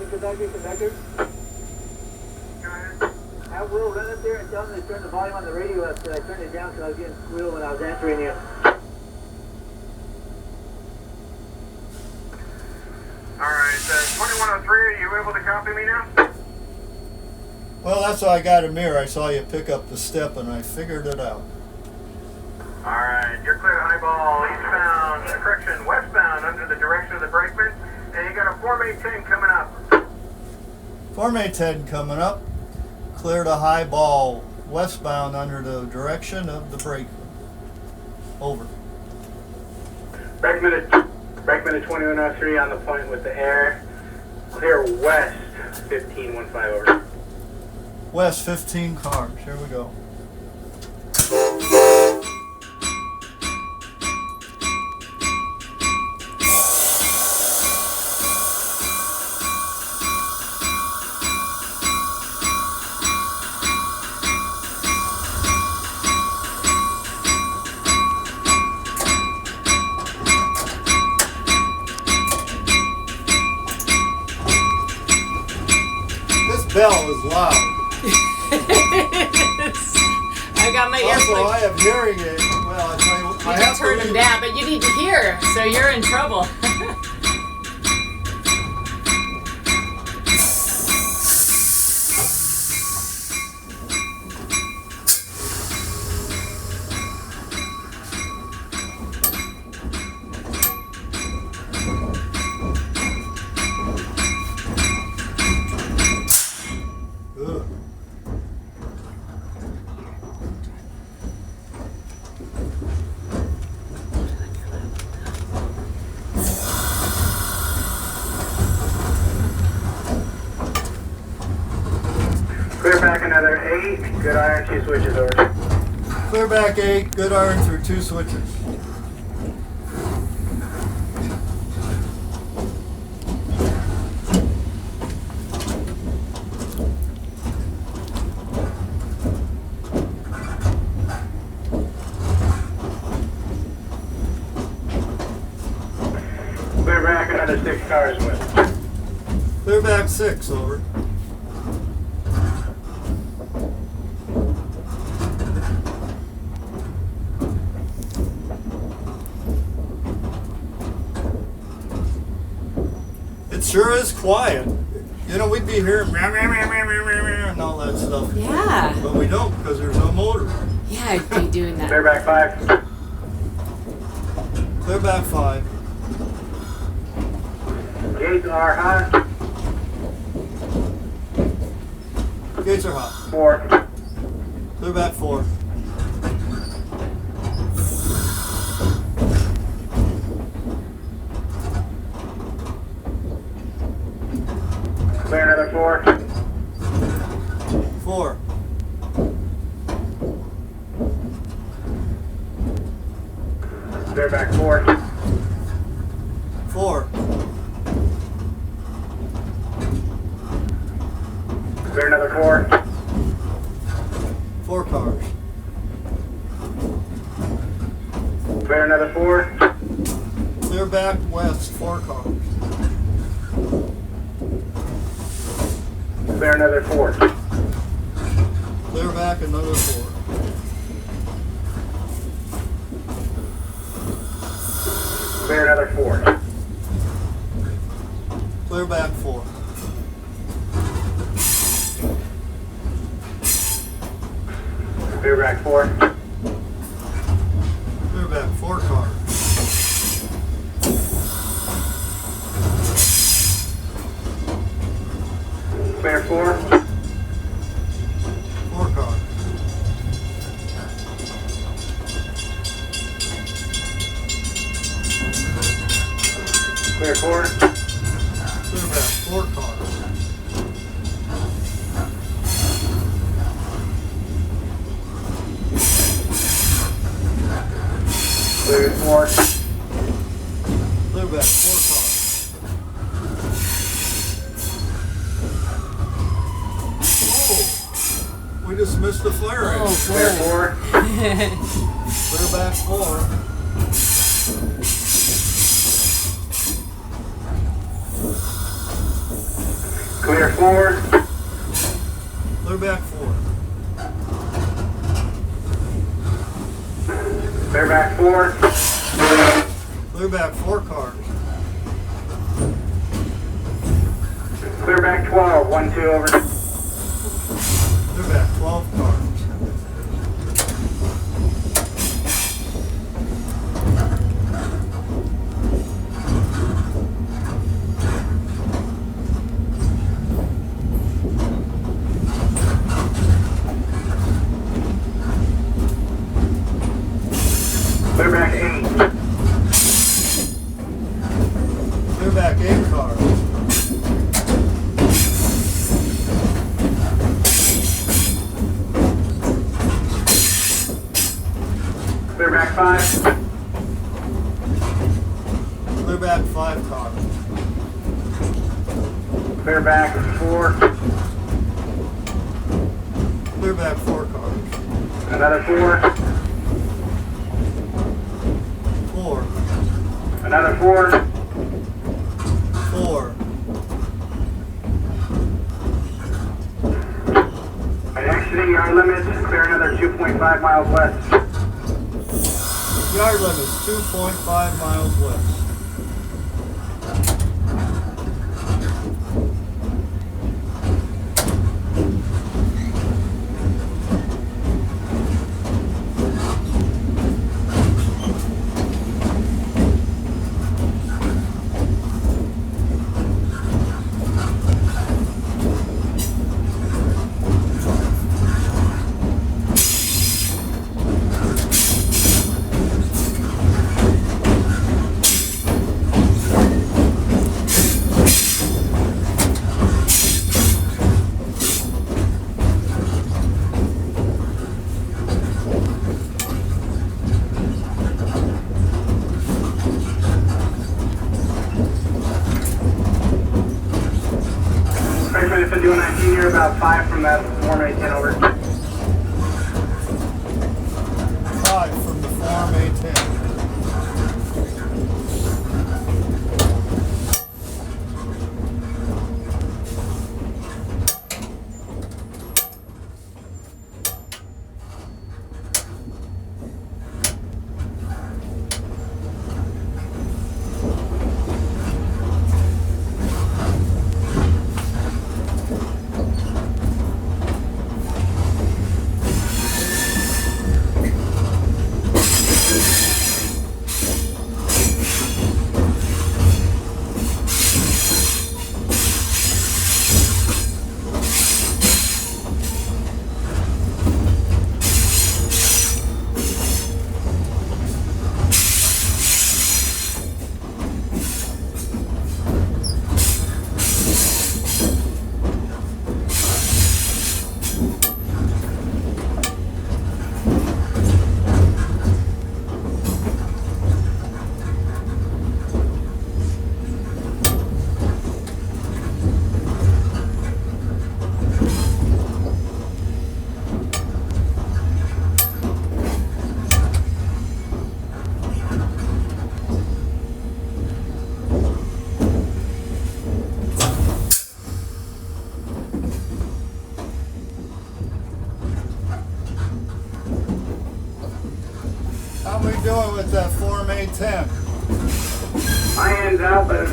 conductor, conductor. Go ahead. Have Will run up there and tell him to turn the volume on the radio up. I turned it down because I was getting squeal when I was answering you. Alright, 2103, are you able to copy me now? Well, that's why I got a mirror. I saw you pick up the step and I figured it out. Alright, you're clear to highball eastbound, correction, westbound under the direction of the brakeman, and you got a Form 810 coming up. Form 810 coming up. Clear to highball westbound under the direction of the brakeman. Over. Brakeman at 2103 on the point with the air. Clear west, 1515 over. West, 15 cars. Here we go. This bell is loud. I got my Also, earplugs. I am hearing it. Well, I tell you what, You I can have turn to them leave. down, but you need to hear, so you're in trouble. Ugh. Clear back another 8, good iron, 2 switches over. Clear back 8, good iron through 2 switches. Clear back another 6 cars west. Clear back 6, over. It sure is quiet. You know, we'd be hearing and all that stuff. Yeah. But we don't because there's no motor. Yeah, I'd be doing Clear that. back 5. Clear back 5. Gates are hot. Gates are hot. 4. Clear back 4. Clear another 4. 4. Clear back 4. 4. Clear another 4. 4 cars. Clear another 4. Clear back west 4 cars. Clear another 4. Clear back another 4. Clear another 4. Clear back 4. Clear back 4. Clear back 4 cars. Clear 4. 4 cars. Clear 4. Clear back 4 cars. Clear 4. Clear back 4 cars. Oh, we just missed the flare in. Oh, Clear boy. 4. Clear back 4. Clear 4. Clear back 4. Clear back 4. Clear back 4 cars. Clear back 12. 1-2 over. Clear back 12 cars. Clear back 8. Clear back 8 cars. Clear back 5. Clear back 5 cars. Clear back 4. Clear back 4 cars. Another 4. 4. Another 4. 4. And exiting yard limits. Clear another 2.5 miles west. Yard limits 2.5 miles west. Ready for the 5119, you're about 5 from that Form A10 over. 5 from the Form A10. How we doing with that Form A10? My hand's out, but